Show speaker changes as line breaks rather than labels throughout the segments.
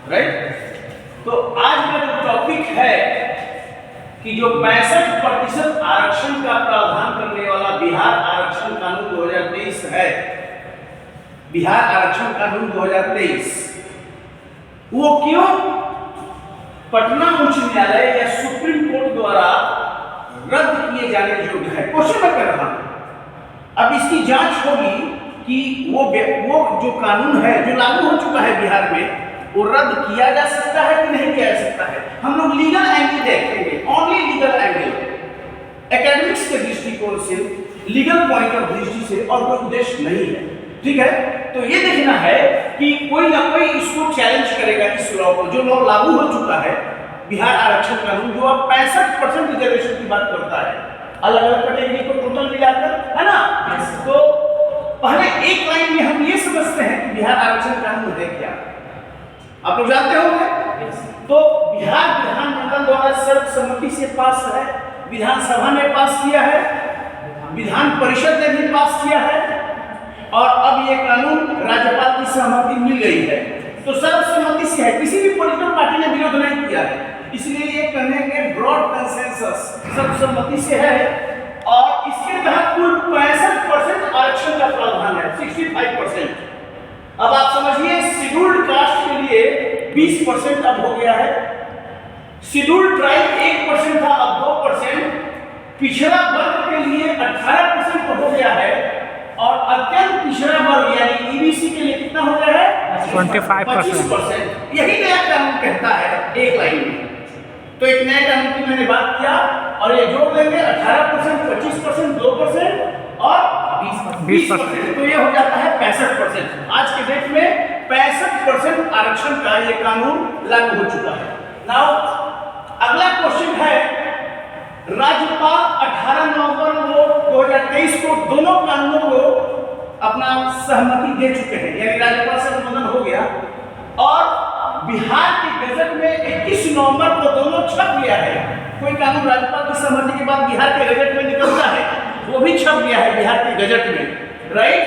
Right. तो आज का जो टॉपिक है कि जो 65% आरक्षण का प्रावधान करने वाला बिहार आरक्षण कानून 2023 है, बिहार आरक्षण कानून 2023, वो क्यों पटना उच्च न्यायालय या सुप्रीम कोर्ट द्वारा रद्द किए जाने योग्य है। क्वेश्चन मैं कर रहा हूं। अब इसकी जांच होगी कि वो जो कानून है जो लागू हो चुका है बिहार में, वो रद्द किया जा सकता है कि नहीं किया जा सकता है। हम लोग लीगल एंगल देखेंगे, ओनली लीगल एंगल, एकेडमिक्स के दृष्टिकोण से, लीगल पॉइंट ऑफ दृष्टि से, और कोई उद्देश्य नहीं है। ठीक है, तो ये देखना है कि कोई ना कोई इसको चैलेंज करेगा, इस लॉ को, जो लॉ लागू हो चुका है बिहार आरक्षण कानून, जो अब 65% रिजर्वेशन की बात करता है, अलग अलग कैटेगरी को टोटल मिलाकर, है ना। तो पहले एक लाइन में हम ये समझते हैं कि बिहार आरक्षण कानून है क्या, आप लोग जानते होंगे। तो बिहार विधानमंडल द्वारा सर्वसम्मति से पास है, विधानसभा ने पास किया है, विधान परिषद ने भी पास किया है, और अब ये कानून राज्यपाल की सहमति मिल गई है। तो सर्वसम्मति से है, किसी भी पॉलिटिकल पार्टी ने विरोध नहीं किया है, इसलिए ये कहेंगे ब्रॉड कंसेंसस, सर्वसम्मति से है। और इसके तहत कुल 65% आरक्षण का प्रावधान है, 65%। अब आप समझिए, शेड्यूल्ड कास्ट के लिए 20% अब हो गया है, शेड्यूल्ड ट्राइब 1% था, अब 2%, पिछड़ा वर्ग के लिए 18% हो गया है, और अत्यंत पिछड़ा वर्ग यानी ईबीसी के लिए कितना हो गया है, 25%। यही नया कानून कहता है एक लाइन में। तो एक नए कानून की मैंने बात किया, और ये जोड़ देंगे 18%, 25%, 2% और 20%, तो ये हो जाता है 65%। आज के डेट में 65% आरक्षण का ये कानून लागू हो चुका है। नाउ अगला क्वेश्चन है, राज्यपाल 18 नवंबर 2023 को दोनों कानूनों को अपना सहमति दे चुके हैं, यानी राज्यपाल से अनुमोदन हो गया, और बिहार की गजट में 21 नवंबर को दोनों छप गया है। कोई कानून राज्यपाल की सहमति के बाद बिहार के गजट में निकलता है, वो भी छप गया है बिहार के गजट में, राइट।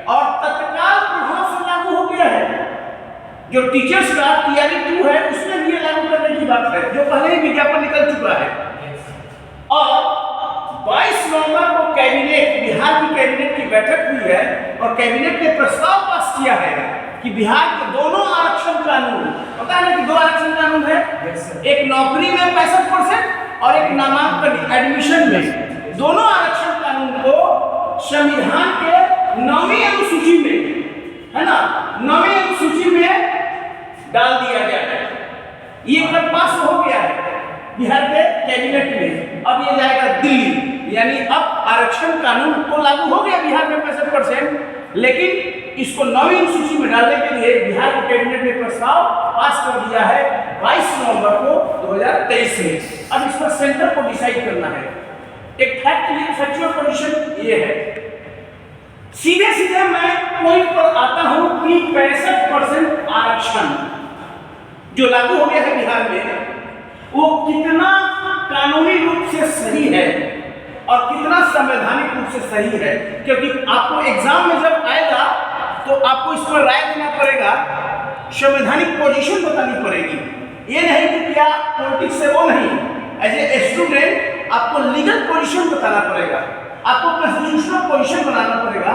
और तत्काल प्रभाव से लागू हो गया है। जो टीचर्स का टीआरई 2 है, उसमें भी लागू करने की बात है, जो पहले ही विज्ञापन निकल चुका है। और 22 नवंबर को कैबिनेट, बिहार की कैबिनेट की बैठक हुई है, और कैबिनेट ने प्रस्ताव पास किया है कि बिहार के दोनों आरक्षण कानून, पता है कि 2 आरक्षण कानून है, एक नौकरी में 65% और एक नामांकन एडमिशन में, दोनों आरक्षण कानून को संविधान के 9वीं अनुसूची में, है ना, 9वीं अनुसूची में डाल दिया गया है। ये कब पास हो गया है बिहार के कैबिनेट में, अब ये जाएगा दिल्ली, यानी अब आरक्षण कानून तो लागू हो गया बिहार में 65%, लेकिन इसको 9वीं अनुसूची में डालने के लिए बिहार के कैबिनेट ने प्रस्ताव पास कर दिया है 22 नवंबर को 2023 में। अब इस पर सेंटर को डिसाइड करना है। एक फैक्चुअल कंडीशन ये है, सीधे सीधे मैं पॉइंट पर आता हूं कि 65% आरक्षण जो लागू हो गया है बिहार में, वो कितना कानूनी रूप से सही है और कितना संवैधानिक रूप से सही है। क्योंकि आपको एग्जाम में जब आएगा तो आपको इस पर राय देना पड़ेगा, संवैधानिक पोजीशन बतानी पड़ेगी। ये नहीं कि क्या पॉलिटिक्स है, वो नहीं, एज ए स्टूडेंट आपको लीगल पोजीशन बताना पड़ेगा, आपको कॉन्स्टिट्यूशनल पोजीशन बनाना पड़ेगा।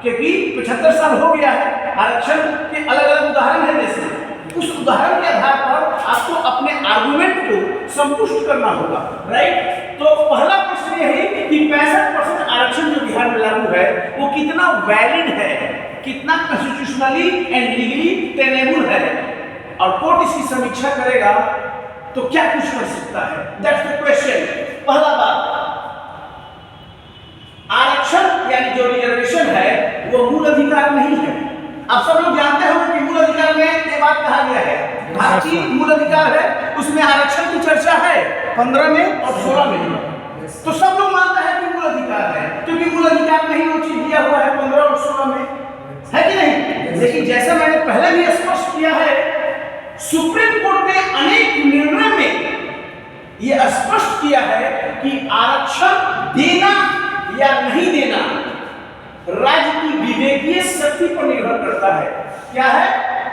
क्योंकि 75 साल हो गया है, आरक्षण के अलग अलग उदाहरण है, जैसे उस उदाहरण के आधार पर आपको अपने आर्गुमेंट को संतुष्ट करना होगा, राइट। तो पहला प्रश्न यह है कि 65% आरक्षण जो बिहार में लागू है, वो कितना वैलिड है, कितना कॉन्स्टिट्यूशनली एंड लीगली टेनेबल है, और कोर्ट इसकी समीक्षा करेगा तो क्या कुछ कर सकता है, दैट्स द क्वेश्चन। पहला बात, आरक्षण यानी जो रिजर्वेशन है वो मूल अधिकार नहीं है। आप सब लोग जानते हो कि मूल अधिकार में ये बात कहा गया है, भारतीय मूल अधिकार है, उसमें आरक्षण की चर्चा है 15 में और 16 में। तो सब लोग मानता है कि मूल अधिकार है, क्योंकि मूल अधिकार में ही वो चीज दिया हुआ है 15 और 16 में, है कि नहीं। लेकिन जैसा मैंने पहले भी स्पष्ट किया है, सुप्रीम कोर्ट ने अनेक निर्णय में यह स्पष्ट किया है कि आरक्षण देना या नहीं देना राज्य की विवेकीय शक्ति पर निर्भर करता है। क्या है?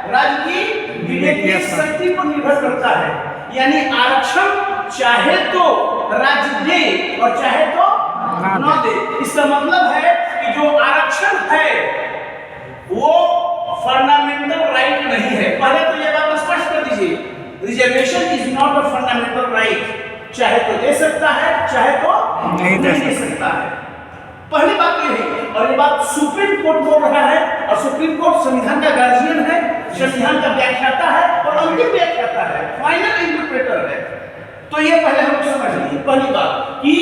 राज्य की विवेकीय शक्ति पर निर्भर करता है। यानी आरक्षण चाहे तो राज्य दे और चाहे तो न दे। इसका मतलब है कि जो आरक्षण है वो फंडामेंटल राइट नहीं है। पहले तो ये बात स्पष्ट कर दीजिए, reservation is not a fundamental right. चाहे तो दे सकता है, चाहे तो नहीं दे सकता है। पहली बात तो यही, और ये बात सुप्रीम कोर्ट बोल रहा है, और सुप्रीम कोर्ट संविधान का गार्जियन है, संविधान का व्याख्याता है और अंतिम व्याख्याता है, फाइनल इंटरप्रेटर है। तो ये पहले हम समझ लीजिए। पहली बात कि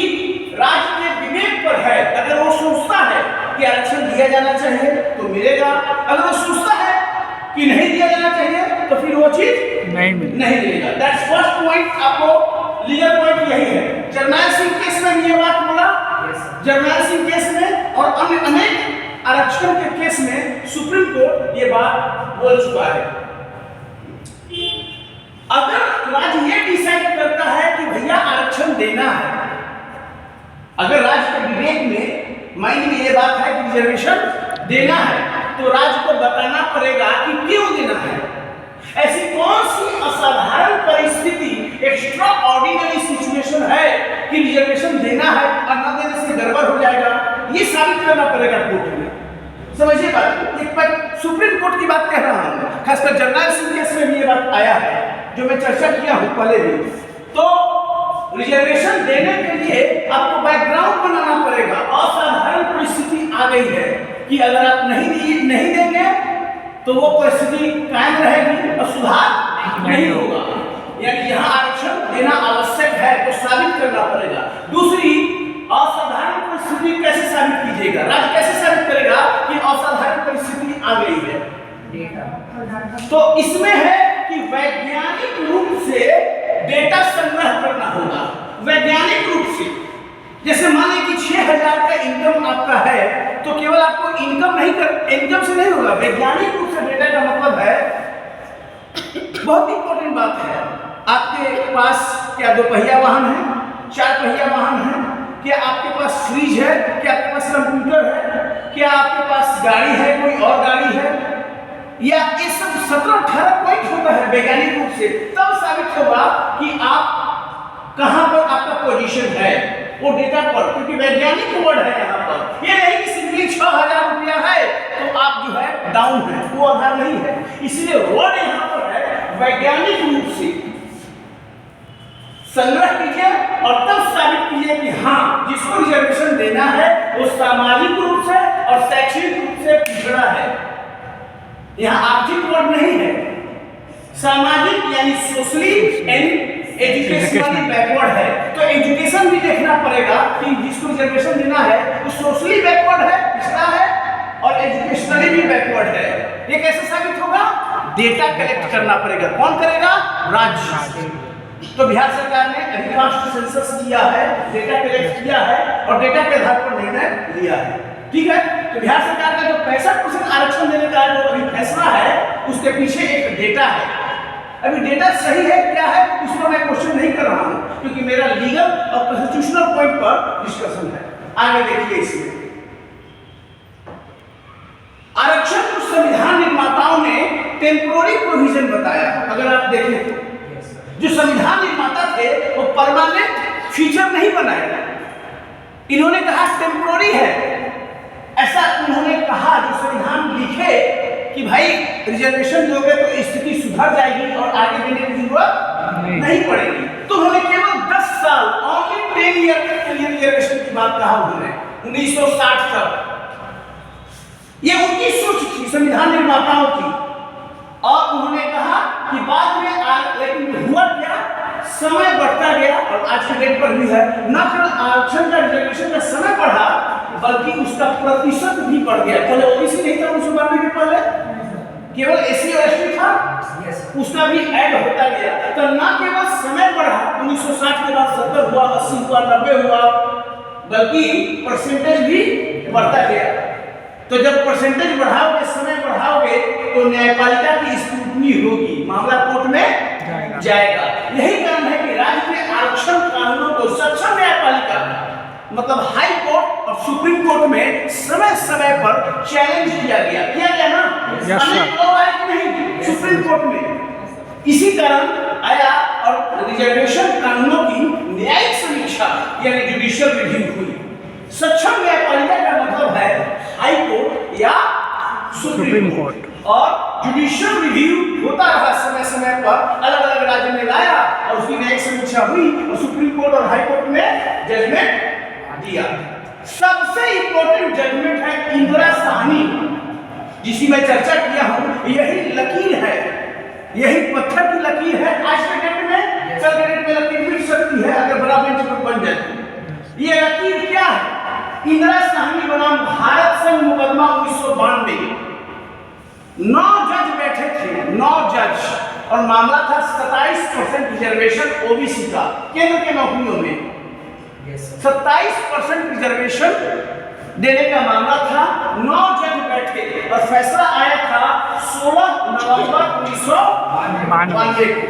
राज्य के विवेक पर है, अगर वो सोचता है कि आरक्षण दिया जाना चाहिए तो मिलेगा, अगर वो सोचता है कि नहीं दिया जाना चाहिए तो फिर वो चीज नहीं मिलेगा। That's first point. आपको लीगल पॉइंट यही है। जर्नैल सिंह केस में ये बात बोला, जर्नैल सिंह केस में और अन्य अनेक आरक्षण के केस में सुप्रीम कोर्ट ये बात बोल चुका है। अगर राज्य ये डिसाइड करता है कि भैया आरक्षण देना है, अगर राज्य के विवेक में माइंड में ये बात है कि रिजर्वेशन देना है, तो राज्य को बताना पड़ेगा कि क्यों देना है। ऐसी कौन सी असाधारण परिस्थिति, एक्स्ट्रा ऑर्डिनरी सिचुएशन है कि रिजर्वेशन देना है और न देने से गड़बड़ हो जाएगा, ये साबित करना पड़ेगा कोर्ट में। समझिए बात, एक सुप्रीम कोर्ट की बात कह रहा हूं, खासकर जर्नैल सिंह केस में भी ये बात आया है, जो मैं चर्चा किया हूं पहले भी। तो रिजर्वेशन देने के लिए आपको बैकग्राउंड बनाना पड़ेगा। असाधारण परिस्थिति आ गई है कि अगर आप नहीं देंगे तो वो परिस्थिति कायम रहेगी और सुधार नहीं होगा। यानी यहाँ आरक्षण देना आवश्यक है तो साबित करना पड़ेगा। दूसरी, असाधारण परिस्थिति कैसे साबित कीजिएगा? राज्य कैसे साबित करेगा कि असाधारण परिस्थिति आ गई है? तो इसमें है कि वैज्ञानिक रूप से डेटा संग्रह करना होगा। वैज्ञानिक रूप से, जैसे मान लीजिए कि 6000 का इनकम आपका है, तो केवल आपको इनकम से नहीं होगा, वैज्ञानिक रूप से डेटा का मतलब है, बहुत इंपॉर्टेंट बात है, आपके पास क्या 2 पहिया वाहन है, 4 पहिया वाहन है, क्या आपके पास फ्रिज है, क्या आपके पास कंप्यूटर है, क्या आपके पास गाड़ी है, कोई और गाड़ी है, या ये सब 17-18 पॉइंट होता है वैज्ञानिक रूप से, तब साबित होगा कि आप कहां पर आपका पोजीशन है वो डेटा पर, क्योंकि वैज्ञानिक वर्ड है यहाँ पर। ये नहीं कि सिंपली 6000 रुपया है तो आप जो है डाउन है, वो आधार नहीं है। इसलिए वर्ड यहाँ पर है, वैज्ञानिक रूप से संग्रह कीजिए और तब साबित कीजिए कि हाँ, जिसको रिजर्वेशन देना है वो सामाजिक रूप से और शैक्षणिक रूप से पिछड़ा है। यहाँ आर्थिक वर्ड नहीं है, सामाजिक यानी सोशली एंड एजुकेशनली बैकवर्ड है। तो एजुकेशन भी देखना पड़ेगा कि जिसको रिजर्वेशन देना है वो सोशली बैकवर्ड है, पिछड़ा है, और एजुकेशनली भी बैकवर्ड है। ये कैसे साबित होगा? डेटा कलेक्ट करना पड़ेगा। कौन करेगा? राज्य। तो बिहार सरकार ने एग्रीकास्ट सेंसस किया है, डेटा कलेक्ट किया है और डेटा के आधार पर निर्णय लिया है। ठीक है, तो बिहार सरकार का जो 65% आरक्षण देने का जो अभी फैसला है, उसके पीछे एक डेटा है। अभी डेटा सही है क्या है उस पर मैं क्वेश्चन नहीं कर रहा हूं, क्योंकि मेरा लीगल और कॉन्स्टिट्यूशनल पॉइंट पर डिस्कशन है। आगे देखिए, इसमें आरक्षण को संविधान निर्माताओं ने टेम्पोररी प्रोविजन बताया। अगर आप देखें तो जो संविधान निर्माता थे वो परमानेंट फीचर नहीं बनाए, इन्होंने कहा टेम्पोररी है। ऐसा उन्होंने कहा, जो संविधान लिखे कि भाई रिजर्वेशन दोगे तो स्थिति सुधर जाएगी और आगे देने की जरूरत नहीं पड़ेगी। तो उन्होंने केवल 10 साल, ओनली 10 ईयर के लिए रिजर्वेशन की बात कहा उन्होंने 1960 तक। ये उनकी सोच थी, संविधान निर्माताओं की। और उन्होंने कहा कि बाद में लेकिन हुआ क्या, समय बढ़ता गया और आज के डेट पर भी है, न केवल आरक्षण का रिजर्वेशन का समय बढ़ा बल्कि उसका प्रतिशत भी बढ़ गया। पहले ओबीसी नहीं था 1992 के पहले, केवल एससी और एसटी था, उसका भी ऐड होता गया। तो न केवल समय बढ़ा, 1960 के बाद 70 हुआ, 80 हुआ, 90 हुआ, बल्कि परसेंटेज भी बढ़ता गया। तो जब परसेंटेज बढ़ाओगे, समय बढ़ाओगे, तो न्यायपालिका की स्क्रूटनी होगी, मामला कोर्ट में जाएगा। यही कारण है कि राज्य के आरक्षण कानूनों को सक्षम न्यायपालिका, मतलब हाई कोर्ट और सुप्रीम कोर्ट में समय समय पर चैलेंज किया गया ना? अनेक लोग आए कि नहीं सुप्रीम कोर्ट में? इसी कारण आया और रिजर्वेशन कानूनों की न्यायिक समीक्षा यानी जुडिशियल रिव्यू हुई। सक्षम न्यायपालिका का मतलब है हाई कोर्ट या सुप्रीम कोर्ट, और जुडिशियल रिव्यू होता रहा समय समय पर, अलग अलग राज्य में लाया और उसकी न्यायिक समीक्षा हुई और सुप्रीम कोर्ट और हाई कोर्ट ने जजमेंट दिया। सबसे इंपॉर्टेंट जजमेंट है इंदिरा साहनी, जिसकी मैं चर्चा किया हूं। यही लकीर है, यही पत्थर की लकीर है। आज के डेट में, कल के डेट में लकीर मिट सकती है अगर बड़ा बेंच पर बन जाती। ये लकीर क्या है? इंदिरा साहनी बनाम भारत संघ मुकदमा 1992। 9 जज बैठे थे, 9 जज, और मामला था 27% रिजर्वेशन ओबीसी का केंद्र के नौकरियों में। 27% रिजर्वेशन देने का मामला था। 9 जज बैठे और फैसला आया था 16 नवंबर 1992 को।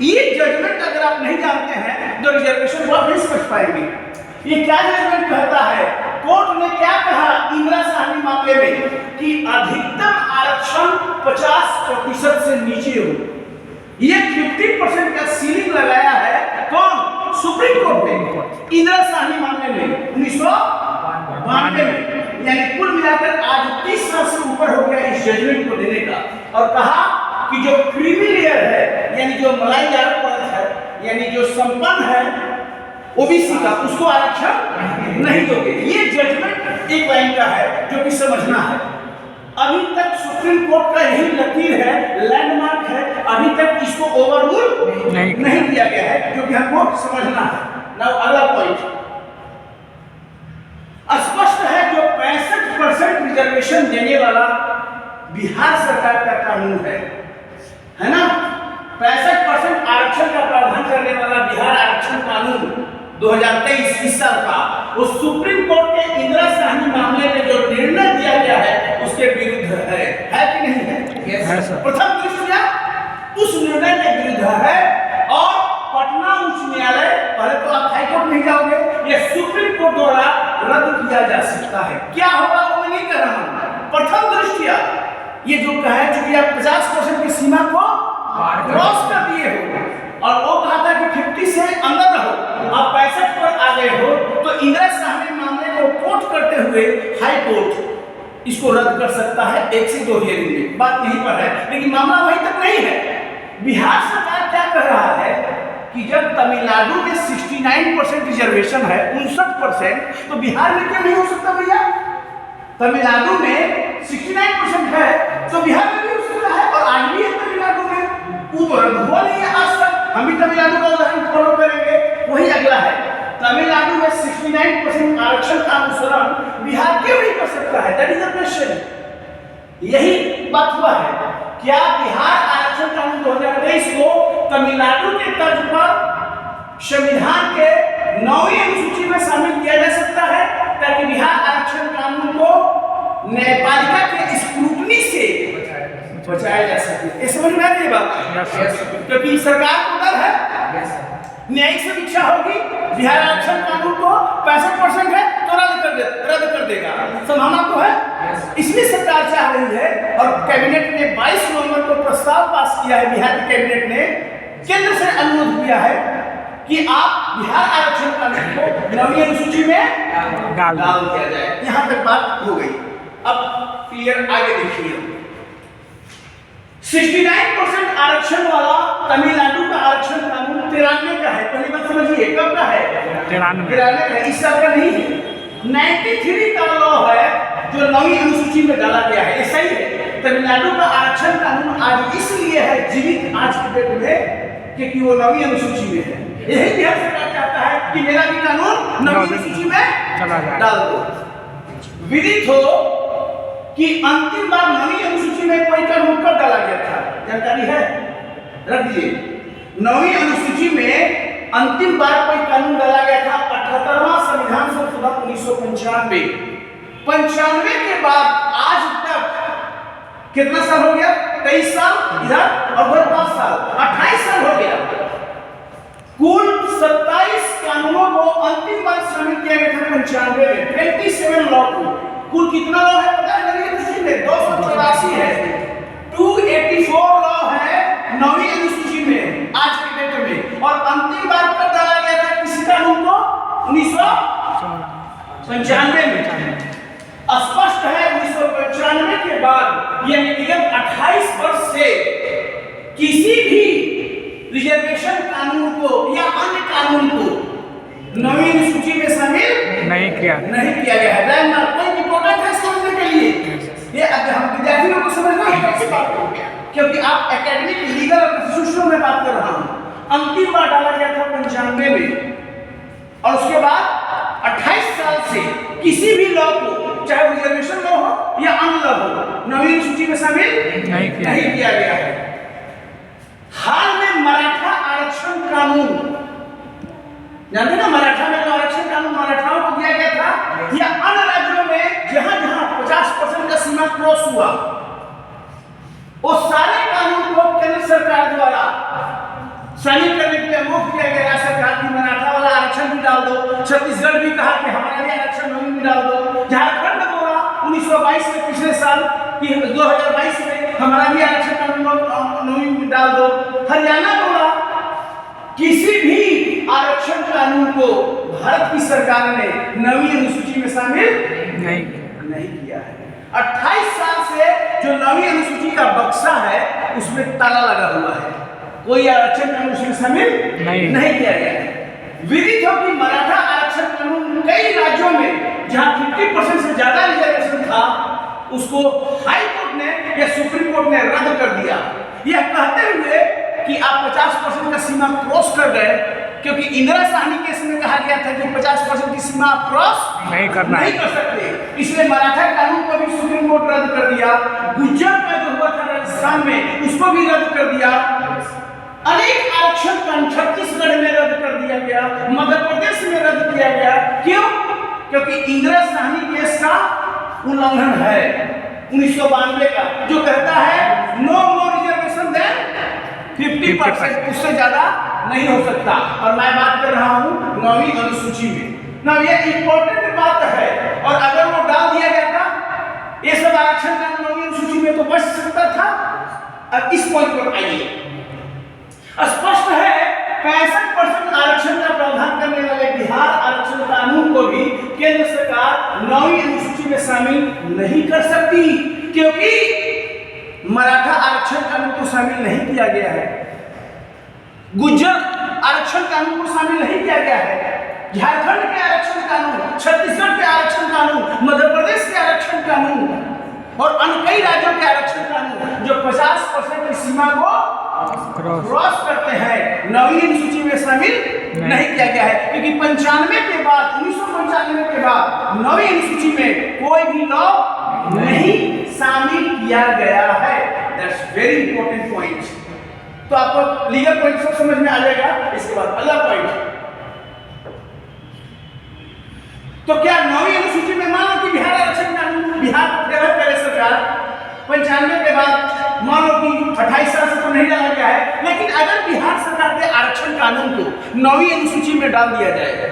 ये जजमेंट अगर आप नहीं जानते हैं तो रिजर्वेशन को आप नहीं समझ पाएंगे। ये क्या जजमेंट कहता है? कोर्ट ने क्या कहा इंदिरा साहनी मामले में कि अधिकतम आरक्षण 50% से नीचे हो। ये 50% का सीलिंग लगाया है कौन? सुप्रीम कोर्ट ने इंदिरा साहनी मामले में 1992 में। यानी कुल मिलाकर आज 30 साल से ऊपर हो गया इस जजमेंट को देने का, और कहा कि जो क्रीमी लेयर है यानी जो मलाईदार परत है यानी जो संपन्न है ओबीसी का, उसको आरक्षण नहीं दोगे। ये जजमेंट एक लाइन का है जो कि समझना है। अभी तक सुप्रीम कोर्ट का यही लकीर है, लैंडमार्क है, अभी तक इसको ओवररूल नहीं किया गया है, क्योंकि हमको समझना है। नाउ अगला पॉइंट स्पष्ट है, जो 65% रिजर्वेशन देने वाला बिहार सरकार का कानून है ना? 65% आरक्षण का प्रावधान करने वाला बिहार आरक्षण कानून 2023 इस साल का, वो सुप्रीम कोर्ट के इंदिरा साहनी मामले में जो निर्णय दिया गया है उसके विरुद्ध है कि नहीं है? yes, प्रथम दृष्टया उस निर्णय के विरुद्ध है, और पटना उच्च न्यायालय, पहले तो आप हाई कोर्ट नहीं जाओगे, ये सुप्रीम कोर्ट द्वारा रद्द किया जा सकता है। क्या होगा वो मैं नहीं कह रहा हूं। प्रथम दृष्टया ये जो कहा है, चूंकि आप 50% की सीमा को क्रॉस कर दिए हो और वो कहा था कि 50 से अंदर रहो, आप 65 पर आ गए हो, तो इंदिरा साहनी मामले को कोर्ट करते हुए हाई कोर्ट इसको रद्द कर सकता है 1 से 2 हियरिंग में। बात यहीं पर है, लेकिन मामला वहीं तक नहीं है। बिहार सरकार क्या कर रहा है कि जब तमिलनाडु में 69% रिजर्वेशन है, 59%, तो बिहार में क्यों नहीं हो सकता भैया? तमिलनाडु में 69% है तो बिहार में भी हो सकता है, और आज भी है तमिलनाडु में। ऊपर हुआ नहीं है आज तक। हम भी तमिलनाडु का उदाहरण फॉलो करेंगे। वही अगला है, तमिलनाडु में 69% आरक्षण का अनुसरण बिहार क्यों नहीं कर सकता है? That is the question. यही बात हुआ है। क्या बिहार आरक्षण कानून 2023 को तमिलनाडु के तर्ज पर संविधान के 9वीं अनुसूची में शामिल किया जा सकता है, ताकि बिहार आरक्षण कानून को न्यायपालिका के स्क्रूटनी से बचाया जा सके? ये समझ में आ रही है बात? क्योंकि सरकार को डर है न्यायिक समीक्षा होगी, बिहार आरक्षण कानून को 65% है तो रद्द कर देगा, संभावना तो है। इसलिए सरकार चाह रही है, और कैबिनेट ने 22 नवंबर को प्रस्ताव पास किया है, बिहार की कैबिनेट ने केंद्र से अनुरोध किया है कि आप बिहार आरक्षण कानून को 9वीं अनुसूची में डाल दिया जाए। यहां तक बात हो गई। अब क्लियर, आगे देखिए। 69% आरक्षण वाला तमिलनाडु का आरक्षण कानून 93 का है। पहली बात समझिए, कब का है? 93 का, इस साल का नहीं है। 93 का लॉ है जो 9वीं अनुसूची में डाला गया है। ये सही है। तमिलनाडु का आरक्षण कानून आज इसलिए है जीवित आज के डेट में क्योंकि वो 9वीं अनुसूची में है। यही बिहार सरकार चाहता है कि मेरा भी कानून 9वीं अनुसूची में डाल दो। विदित हो कि अंतिम बार 9वीं अनुसूची में कोई कानून कब डाला गया था? जानकारी है? रख दीजिए। 9वीं अनुसूची में अंतिम बार कोई कानून डाला गया था 78वां संविधान संशोधन 1995। 95 के बाद आज तक कितना साल हो गया? 23 साल इधर और 5 साल, 28 साल हो गया। कुल 27 कानूनों को अंतिम बार शामिल किया गया था 95 में। 20 कितना लॉ है पता है नवीं अनुसूची में? 284 है। 284 लॉ है नवीं अनुसूची में आज के डेट में। और अंतिम बार कब डाला गया था किसी कानून को? 1995 में। स्पष्ट है 1995 के बाद यानी विगत 28 वर्ष से किसी भी रिजर्वेशन कानून को या अन्य कानून को नवीन सूची में शामिल नहीं किया गया है। कोई इम्पोर्टेंट है समझने के लिए, ये अब हम विद्यार्थियों को समझना है इस बात को, क्योंकि आप एकेडमिक लीगल और कॉन्स्टिट्यूशनल में बात कर रहा हूं। अंतिम बार डाला गया था 95 में और उसके बाद 28 साल से किसी भी लॉ को, चाहे रिजर्वेशन लॉ हो या अन्य लॉ हो, नवीन सूची में शामिल नहीं किया गया है। हाल में मराठा आरक्षण कानून, जानते ना मराठा में जो आरक्षण कानून मराठाओं को दिया गया था, या अन्य राज्यों में जहां जहां 50% का सीमा क्रॉस हुआ, वो सारे कानून को केंद्र सरकार द्वारा शामिल करने के लिए मुक्त किया गया। सरकार की मराठा वाला आरक्षण भी डाल दो, छत्तीसगढ़ भी कहा कि हमारा भी आरक्षण नवीन भी डाल दो, झारखंड बोला 1922 में पिछले साल कि 2022 में हमारा भी आरक्षण नवीन डाल दो, हरियाणा बोला। किसी भी आरक्षण कानून को भारत की सरकार ने नवीं अनुसूची में शामिल नहीं किया है। 28 साल से जो नवीं अनुसूची का बक्सा है उसमें ताला लगा हुआ है, कोई आरक्षण कानून उसमें शामिल नहीं किया गया है। विदित हो कि मराठा आरक्षण कानून कई राज्यों में जहां 50% से ज्यादा रिजर्वेशन था उसको हाई कोर्ट ने या सुप्रीम कोर्ट ने रद्द कर दिया, यह कहते हुए कि आप 50% का सीमा क्रॉस कर गए, क्योंकि इंदिरा साहनी केस में कहा गया था कि 50% की सीमा आप क्रॉस नहीं कर सकते, इसलिए मराठा कानून को भी सुप्रीम कोर्ट रद्द कर दिया। गुज्जर का जो हुआ था राजस्थान में उसको भी रद्द कर दिया। अनेक आरक्षण कानून छत्तीसगढ़ में रद्द कर दिया गया, मध्य प्रदेश में रद्द किया गया। क्यों? क्योंकि इंदिरा साहनी केस का उल्लंघन है 1992 का, जो कहता है नो मोर रिजर्वेशन देन 50%, उससे ज्यादा नहीं हो सकता। और मैं बात कर रहा हूं नवीं अनुसूची में ना, ये इंपॉर्टेंट बात है। और अगर वो डाल दिया गया था ये सब आरक्षण का नवीं अनुसूची में तो बच सकता था। अब इस पॉइंट पर आइए, स्पष्ट है 65% आरक्षण का प्रावधान करने वाले बिहार आरक्षण कानून को भी केंद्र सरकार नवीं अनुसूची में शामिल नहीं कर सकती, क्योंकि मराठा आरक्षण कानून को शामिल नहीं किया गया है, गुज्जर आरक्षण कानून को शामिल नहीं किया गया है, झारखंड के आरक्षण कानून, छत्तीसगढ़ के आरक्षण कानून, मध्य प्रदेश के आरक्षण कानून और अन्य कई राज्यों के आरक्षण कानून जो 50% की सीमा को क्रॉस करते हैं नवीन अनुसूची में शामिल नहीं किया गया है, क्योंकि 1995 के बाद 1995 के बाद नवीन अनुसूची में कोई भी लॉ नहीं शामिल किया गया है। That's very important point. तो आपको लीगल पॉइंट सब समझ में आ जाएगा। इसके बाद अगला पॉइंट, तो क्या नवीं अनुसूची में मान लो कि बिहार आरक्षण कानून बिहार डेवलप करे सरकार 95 के बाद, मान लो कि 28 साल से तो नहीं डाला गया है, लेकिन अगर बिहार सरकार के आरक्षण कानून को नवीं अनुसूची में डाल दिया जाएगा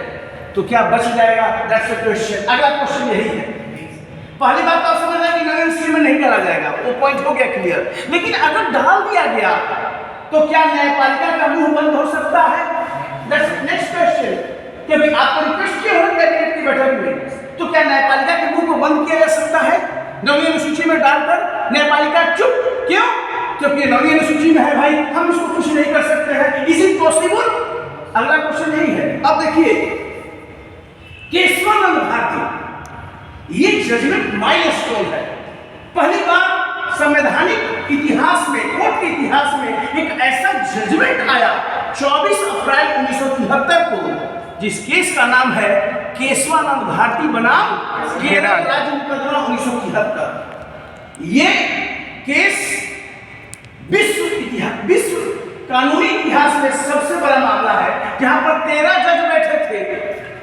तो क्या बच जाएगा? That's the question. अगला क्वेश्चन यही है। पहली बात तो आप समझ रहे हैं कि नवीं अनुसूची में नहीं डाला जाएगा, वो पॉइंट हो गया क्लियर। लेकिन अगर डाल दिया गया तो क्या न्यायपालिका का मुंह बंद हो सकता है? That's next question. क्योंकि आपको रिक्वेस्ट किया हो कैबिनेट की बैठक में, तो क्या न्यायपालिका के मुंह को बंद किया जा सकता है नवीं अनुसूची में डालकर? न्यायपालिका चुप क्यों? क्योंकि नवीं अनुसूची में है भाई, हम इसको कुछ नहीं कर सकते हैं। Is it possible? अगला क्वेश्चन यही है। अब देखिए केशवानंद भारती, ये जजमेंट माइलस्टोन है। पहली बार संवैधानिक इतिहास में, कोर्ट के इतिहास में एक ऐसा जजमेंट आया 24 अप्रैल 1973 को, जिस केस का नाम है केशवानंद भारती बनाम केरल राज्य मुकदमा 1973। ये केस विश्व कानूनी इतिहास में सबसे बड़ा मामला है, जहां पर 13 जज बैठे थे,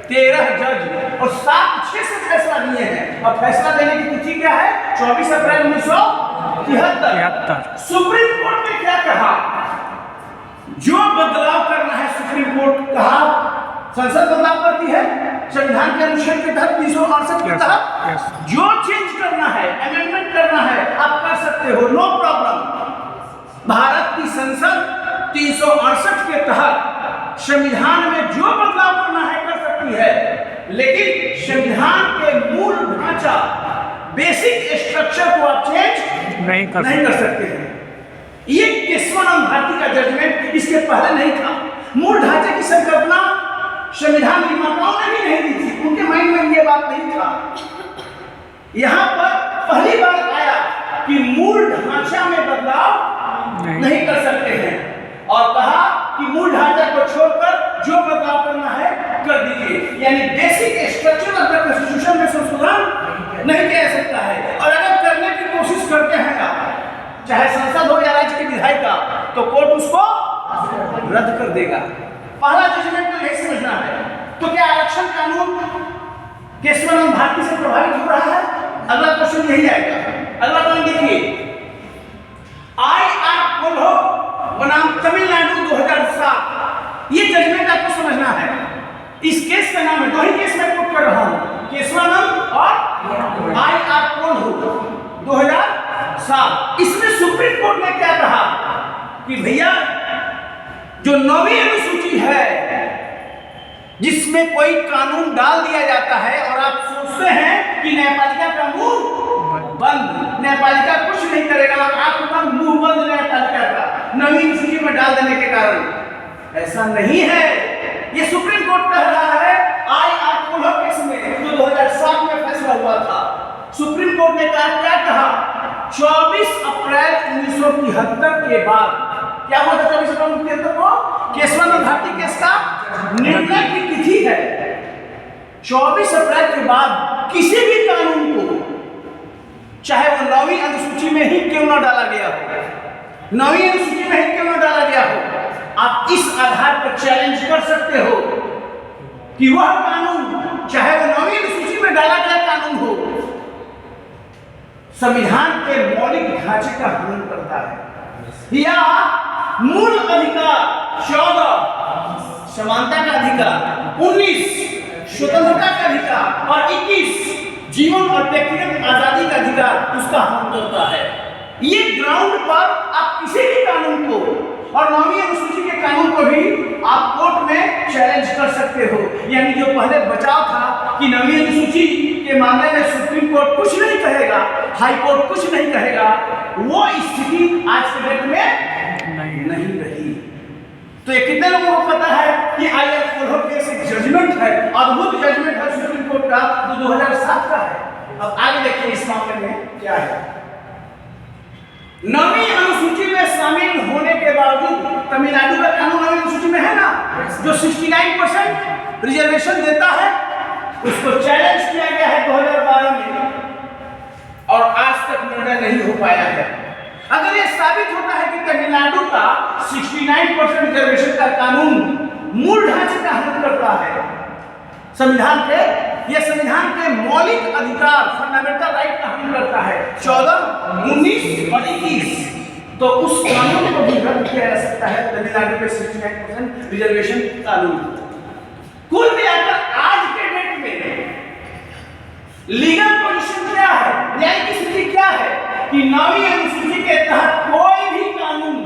13 जज, और 7-6 से फैसला दिए हैं। और फैसला देने की तिथि क्या है? 24 अप्रैल 1973। सुप्रीम कोर्ट ने क्या कहा? जो बदलाव करना है सुप्रीम कोर्ट कहा, संसद बदलाव करती है, संविधान के अनुच्छेद के तहत 368 के तहत जो चेंज करना है, अमेंडमेंट करना है, आप कर सकते हो, नो प्रॉब्लम। भारत की संसद 368 के तहत संविधान में जो बदलाव करना है कर सकती है, लेकिन संविधान के मूल ढांचा, बेसिक स्ट्रक्चर को आप चेंज नहीं कर सकते हैं। ये केशवानंद भारती का जजमेंट इसके पहले नहीं था। मूल ढांचे की संकल्पना संविधान निर्माताओं ने भी नहीं दी थी, उनके माइंड में ये बात नहीं था। यहां पर पहली बार आया कि मूल ढांचा में बदलाव नहीं कर सकते हैं और कहा कि मूल ढांचा को छोड़कर जो बदलाव करना है कर दीजिए, यानी basic structure of the constitution में संशोधन नहीं किया जा सकता है। और अगर करने की कोशिश करते हैं आप, चाहे संसद हो या राज्य की विधायिका, तो कोर्ट उसको रद्द कर देगा। पहला जजमेंट तो यही समझना है। तो क्या आरक्षण कानून केशवानंद भारती से प्रभावित हो रहा है? अगला क्वेश्चन यही आएगा। अगला पॉइंट देखिए, IR कोल्हो बनाम तमिलनाडु 2007, ये जजमेंट आपको समझना है। इस केस का नाम है, दो ही केस में कोट कर रहा हूं, केशवानंद और IR कोल्हो 2007। इसमें सुप्रीम कोर्ट ने क्या कहा कि भैया जो 9वीं अनुसूची है जिसमें कोई कानून डाल दिया जाता है और आप सोचते हैं कि न्यायपालिका का मुंह बंद, न्यायपालिका कुछ नहीं करेगा, आंख बंद मुंह बंद न्यायपालिका का 9वीं अनुसूची में डाल देने के कारण, ऐसा नहीं है। ये सुप्रीम कोर्ट कह रहा है IR कोल्हो केस में जो 2007 में फैसला हुआ था। सुप्रीम कोर्ट ने कहा, क्या कहा, 24 अप्रैल 1973 के बाद, क्या हुआ था 24 अप्रैल 1973 को? केशवानंद भारती केस का निर्णय की तिथि है। 24 अप्रैल के बाद किसी भी कानून को, चाहे वो 9वीं अनुसूची में ही क्यों ना डाला गया हो, 9वीं अनुसूची में ही क्यों ना डाला गया हो, आप इस आधार पर चैलेंज कर सकते हो कि वह कानून, चाहे वो 9वीं अनुसूची में डाला गया कानून हो, संविधान के मौलिक ढांचे का हनन करता है, या मूल अधिकार 14 समानता का अधिकार, 19 स्वतंत्रता का अधिकार और 21 जीवन और व्यक्तिगत आजादी का अधिकार उसका हनन करता है। ये ग्राउंड पर आप किसी भी कानून को, और 9वीं अनुसूची के कानून को भी आप कोर्ट में चैलेंज कर सकते हो। यानी जो पहले बचाव था कि 9वीं अनुसूची के मामले में सुप्रीम कोर्ट कुछ नहीं कहेगा, हाई कोर्ट कुछ नहीं कहेगा, वो स्थिति आज के डेट में नहीं रही। तो ये कितने लोगों को पता है कि IR कोल्हो केस एक जजमेंट है, अद्भुत जजमेंट है सुप्रीम कोर्ट का, जो 2007 का है। अब आगे देखिए इस मामले में क्या है। 9वीं अनुसूची में शामिल होने के बावजूद, तमिलनाडु का कानून 9वीं अनुसूची में है ना, जो 69% रिजर्वेशन देता है, उसको चैलेंज किया गया है 2012 में और आज तक निर्णय नहीं हो पाया है। अगर यह साबित होता है कि तमिलनाडु का 69% रिजर्वेशन का कानून मूल ढांचे का हनन करता है, संविधान के, यह संविधान के मौलिक अधिकार, फंडामेंटल राइट का हनन करता है, 14, 19 और 21, तो उस कानून को भी रद्द किया जा सकता है, तमिलनाडु के 69% रिजर्वेशन कानून। कुल मिलाकर आज के डेट में लीगल पोजीशन क्या है, न्यायिक स्थिति क्या है कि 9वीं अनुसूची के तहत कोई भी कानून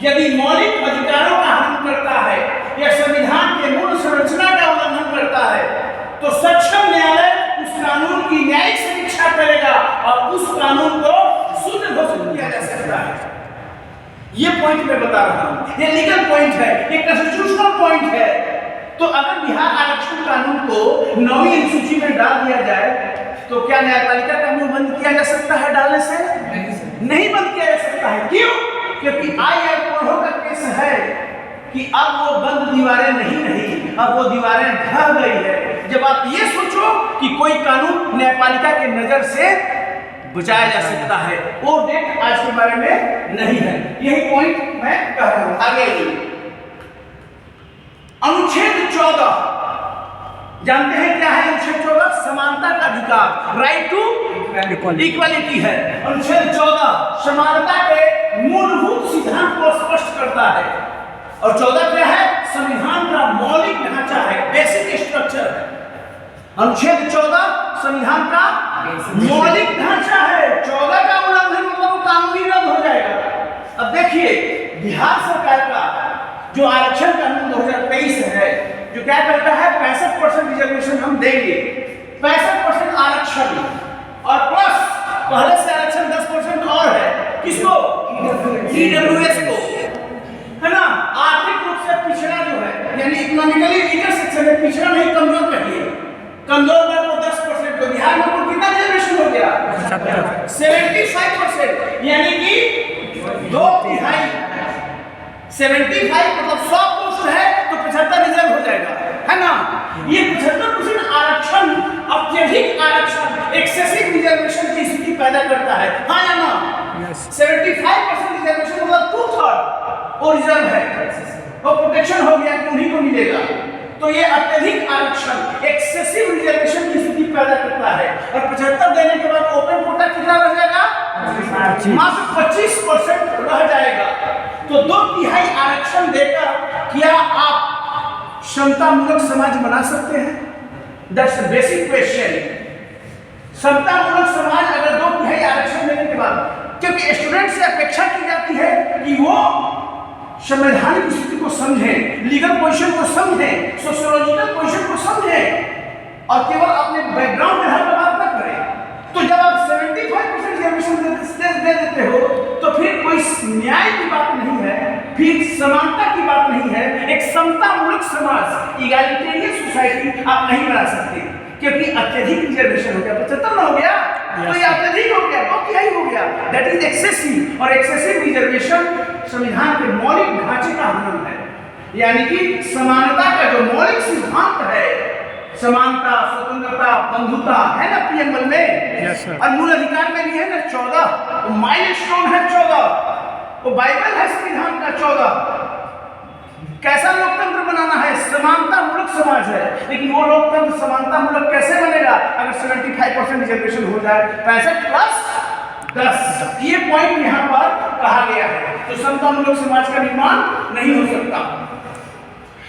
यदि मौलिक अधिकारों का हनन करता है या संविधान के मूल संरचना का उल्लंघन करता है, तो सक्षम न्यायालय उस कानून की न्यायिक समीक्षा करेगा और उस कानून को शून्य घोषित किया जा सकता है। ये पॉइंट मैं बता रहा हूं, ये लीगल पॉइंट है, ये कॉन्स्टिट्यूशनल पॉइंट है। तो अगर बिहार आरक्षण कानून को 9वीं अनुसूची में डाल दिया जाए, तो क्या न्यायपालिका का मुंह बंद किया जा सकता है डालने से? नहीं बंद किया जा सकता है। क्यों? क्योंकि IR कोल्हो का केस है कि अब वो बंद दीवारें नहीं रही, अब वो दीवारें ढह गई है। जब आप ये सोचो कि कोई कानून न्यायपालिका के नजर से बचाया जा सकता है, वो डेट आज के बारे में नहीं है। यही पॉइंट मैं कह रहा हूं। आगे अनुच्छेद 14 जानते हैं क्या है? अनुच्छेद 14 समानता का अधिकार, राइट टू इक्वालिटी है। अनुच्छेद 14 समानता के मूलभूत सिद्धांत को स्पष्ट करता है। और 14 क्या है? संविधान का मौलिक ढांचा है, बेसिक स्ट्रक्चर है। अनुच्छेद 14 संविधान का मौलिक ढांचा है। 14 का उल्लंघन मतलब वो कानूनी रद्द हो जाएगा। अब देखिए बिहार सरकार का जो आरक्षण कानून 2023 है, जो क्या कहता है 65% रिजर्वेशन हम देंगे, 65% आरक्षण और प्लस पहले से आरक्षण 10% और है। किसको? ईडब्ल्यूएस को, है ना। आर्थिक रूप से पिछड़ा जो है, यानी इकोनॉमिकली वीकर सेक्शन में पिछड़ा नहीं, कमजोर कहिए, कमजोर वर्ग को 10%। तो बिहार में कुल कितना रिजर्वेशन हो गया? 75%, यानी कि 2/3। 75 मतलब 100 पोस्ट है तो 75 रिजर्व हो जाएगा, है ना। ये 75% आरक्षण, अत्यधिक आरक्षण, एक्सेसिव रिजर्वेशन की स्थिति पैदा करता है, हाँ या ना। 75% रिजर्वेशन मतलब 2/3 वो रिजर्व है, वो प्रोटेक्शन हो गया कि उन्हीं को मिलेगा। तो ये अत्यधिक आरक्षण, एक्सेसिव रिजर्वेशन की स्थिति पैदा करता है। और 75 देने के बाद ओपन कोटा कितना रह जाएगा? मात्र 25% रह जाएगा। तो 2/3 आरक्षण देकर क्या आप समतामूलक समाज बना सकते हैं? That's basic question. समतामूलक समाज अगर 2/3 आरक्षण देने के बाद, क्योंकि स्टूडेंट से अपेक्षा की जाती है कि वो संवैधानिक स्थिति को समझे, लीगल पोजीशन को समझे, सोशियोलॉजिकल पोजीशन को समझे और केवल अपने बैकग्राउंड के आधार पर बात न करें। तो जब आप 75% रिजर्वेशन दे देते हो तो फिर कोई न्याय की बात नहीं है, फिर समानता की बात नहीं है। एक समतामूलक समाज, इगैलिटेरियन सोसाइटी आप नहीं बना सकते, क्योंकि अत्यधिक रिजर्वेशन हो गया, 75 हो गया, तो ये अत्यधिक हो गया, 2/3 हो गया, दैट इज एक्सेसिव। और एक्सेसिव रिजर्वेशन संविधान के मौलिक ढांचे का हनन है, यानी कि समानता का जो मौलिक सिद्धांत है, समानता, स्वतंत्रता, बंधुता, है ना प्रियम्बल में, और मूल अधिकार में भी है ना 14, वो माइलस्टोन है 14, वो बाइबल है संविधान का 14। कैसा लोकतंत्र बनाना है? समानता मूलक समाज है, लेकिन वो लोकतंत्र समानता मूलक कैसे बनेगा अगर 75% रिजर्वेशन हो जाए? 65 + 10, ये पॉइंट यहाँ पर कहा गया है। तो समता मूलक समाज का निर्माण नहीं हो सकता।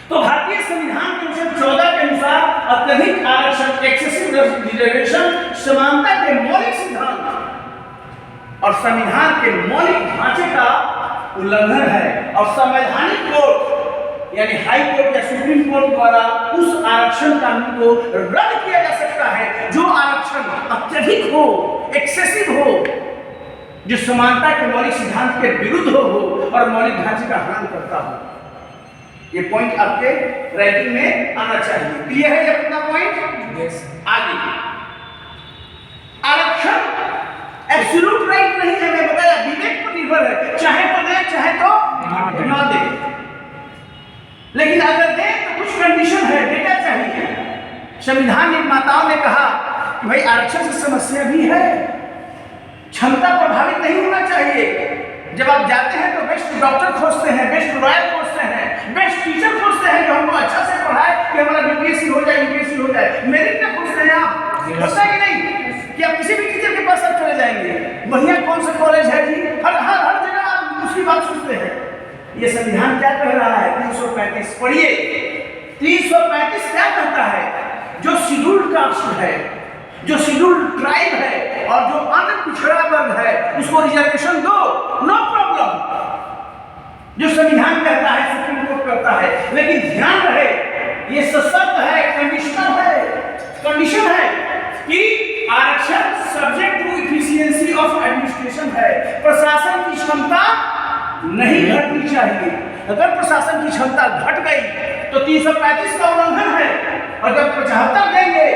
तो भारतीय संविधान के अनुच्छेद 14 के अनुसार अत्यधिक आरक्षण, एक्सेसिव रिजर्वेशन समानता के मौलिक सिद्धांत और संविधान के मौलिक ढांचे का उल्लंघन है। और संवैधानिक कोर्ट यानी हाई कोर्ट या सुप्रीम कोर्ट द्वारा उस आरक्षण कानून को रद्द किया जा सकता है जो आरक्षण अत्यधिक हो, एक्सेसिव हो, जो समानता के मौलिक सिद्धांत के विरुद्ध हो और मौलिक ढांचे का हनन करता हो। ये पॉइंट आपके राइटिंग में आना चाहिए। क्लियर है ये अपना पॉइंट? यस। आगे आरक्षण एब्सोल्यूट राइट नहीं है, मैं बताया विवेक पर निर्भर है, चाहे तो दे चाहे तो ना दे। लेकिन अगर दे तो कुछ कंडीशन है, डेटा चाहिए। संविधान निर्माताओं ने कहा कि भाई आरक्षण से समस्या भी है, क्षमता प्रभावित नहीं होना चाहिए। जब आप जाते हैं तो बेस्ट डॉक्टर खोजते हैं, बेस्ट लॉयर खोजते हैं, बेस्ट टीचर खोजते हैं जो हमको अच्छा से पढ़ाए कि हमारा बीपीएससी हो जाए, यूपीएससी हो जाए। मेरिट में खोजते हैं आप, होता है कि नहीं कि आप किसी भी टीचर के पास आप चले जाएंगे, बढ़िया कौन सा कॉलेज है जी, हर जगह आप उसकी बात सुनते हैं। ये संविधान क्या कह रहा है? 335 पढ़िए। 335 क्या कहता है? जो शेड्यूल्ड कास्ट है, जो शेड्यूल्ड ट्राइब है और जो अन्य पिछड़ा वर्ग है उसको रिजर्वेशन दो, नो प्रॉब्लम। जो संविधान कहता है, सुप्रीम कोर्ट कहता है। लेकिन ध्यान रहे ये सशर्त है, कंडीशनल है, कंडीशन है कि आरक्षण subject to efficiency of administration है। प्रशासन की क्षमता नहीं घटनी चाहिए। अगर प्रशासन की क्षमता घट गई तो 335 का उल्लंघन है, और जब 75 देंगे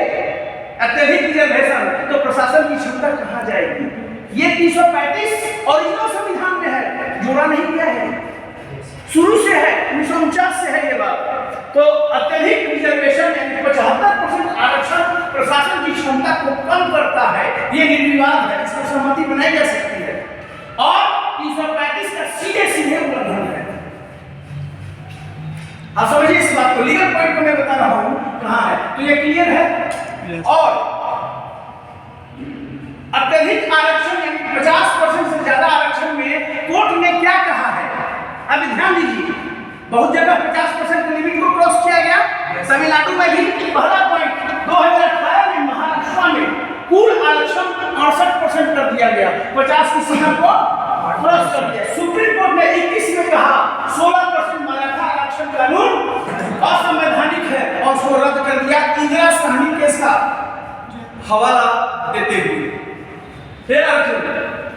अत्यधिक रिजर्वेशन तो प्रशासन की क्षमता कहाँ जाएगी? ये 335 ओरिजिनल संविधान में है, जोड़ा नहीं किया है, शुरू से है, 1949 से है ये बात। तो अत्यधिक रिजर्वेशन यानी 75% आरक्षण प्रशासन की क्षमता को कम करता है, ये निर्विवाद है, इसको सहमति बनाई जा सकती है। और 335 का सीधे सीधे उल्लंघन है। आप समझिए इस बात को, लीगल पॉइंट को मैं बता रहा हूं कहां है, तो ये क्लियर है। yes. और अत्यधिक आरक्षण यानी 50% से ज्यादा आरक्षण में कोर्ट ने क्या कहा है? अब ध्यान दीजिए, बहुत जगह 50% लिमिट को क्रॉस किया गया। तमिलनाडु में भी पहला पॉइंट 2018 कर दिया गया, 50 की सीमा को क्रॉस कर दिया। सुप्रीम कोर्ट ने 21 में कहा 16% मराठा आरक्षण कानून असंवैधानिक है और उसको रद्द कर दिया, इंदिरा साहनी केस का हवाला देते हुए। फिर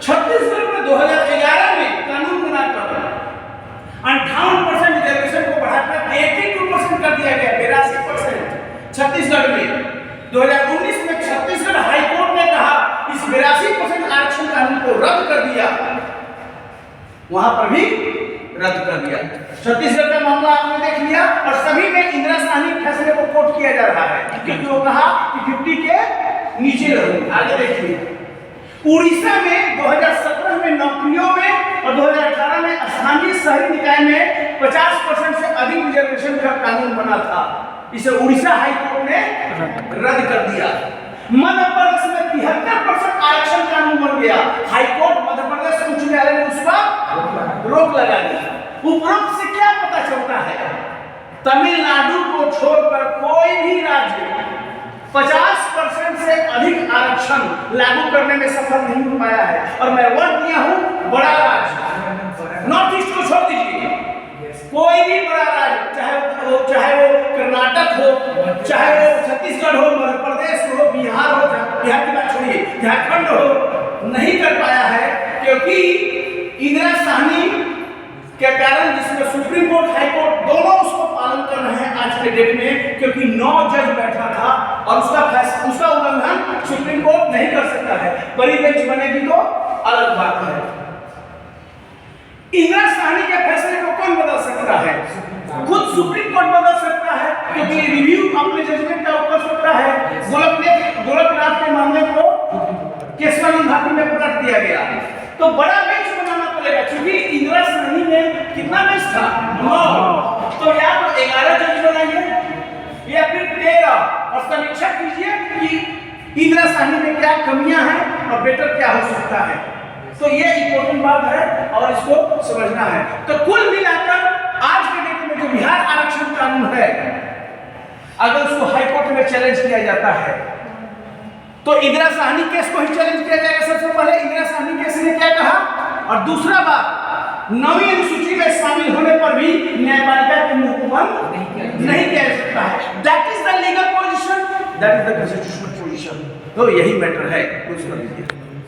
छत्तीसगढ़ में 2011 में कानून बनाकर 58% रिजर्वेशन को बढ़ाकर 82% कर दिया गया, 82% छत्तीसगढ़ में। 2019 में छत्तीसगढ़ हाईकोर्ट ने कहा इस 82% आरक्षण कानून को रद्द कर दिया, वहां पर भी रद्द कर दिया। छत्तीसगढ़ का मामला आपने देख लिया और सभी में इंदिरा साहनी फैसले को कोट किया जा रहा है क्योंकि वो कहा कि 50 के नीचे रहूं। आगे देखिए, उड़ीसा में 2017 में नौकरियों में और 2018 में स्थानीय शहरी निकाय में 50% से अधिक रिजर्वेशन का कानून बना था, इसे उड़ीसा हाईकोर्ट ने रद्द कर दिया। मध्य प्रदेश में 73% आरक्षण कानून बन गया, हाईकोर्ट मध्य प्रदेश उच्च न्यायालय ने उस पर रोक लगा दी। उपरोक्त से क्या पता चलता है, तमिलनाडु को छोड़कर कोई भी राज्य 50% से अधिक आरक्षण लागू करने में सफल नहीं हो पाया है। और मैं वर्ड दिया हूं बड़ा राज्य, नॉर्थ ईस्ट को छोड़ दीजिए, कोई भी बड़ा राज्य, चाहे वो कर्नाटक हो, चाहे वो छत्तीसगढ़ हो, मध्य प्रदेश हो, बिहार हो, बिहार की बात छोड़िए, झारखंड हो, नहीं कर पाया है क्योंकि इंदिरा साहनी के कारण, जिसमें सुप्रीम कोर्ट हाई कोर्ट दोनों उसको पालन कर रहे हैं आज के डेट में, क्योंकि 9 जज बैठा था और उसका उल्लंघन सुप्रीम कोर्ट नहीं कर सकता है। बड़ी बेंच बनेगी तो अलग बात है। इंदिरा साहनी के फैसले को कौन बदल सकता है? खुद सुप्रीम कोर्ट बदल सकता है क्योंकि रिव्यू अपने जजमेंट का कर सकता है। गोरखनाथ के मामले को केसवानी घाटी में पलट दिया गया, तो बड़ा बेंच बनाना पड़ेगा क्योंकि इंदिरा साहनी में कितना बेंच था? 9। तो या तो 11 जज बनाइए या फिर 13 और समीक्षा कीजिए कि इंदिरा साहनी में क्या कमियां हैं और बेटर क्या हो सकता है। तो ये इंपॉर्टेंट बात है और इसको समझना है। तो कुल मिलाकर आज के डेट में जो बिहार आरक्षण कानून है, अगर उसको हाईकोर्ट में चैलेंज किया जाता है तो इंदिरा साहनी केस को ही चैलेंज किया जाएगा। सबसे पहले इंदिरा साहनी केस ने क्या कहा, और दूसरा बात 9वीं अनुसूची में शामिल होने पर भी न्यायपालिका के मुंह को बंद नहीं किया जा सकता है। That is the legal position, that is the constitutional position. तो यही मैटर है, कुछ कर लीजिए।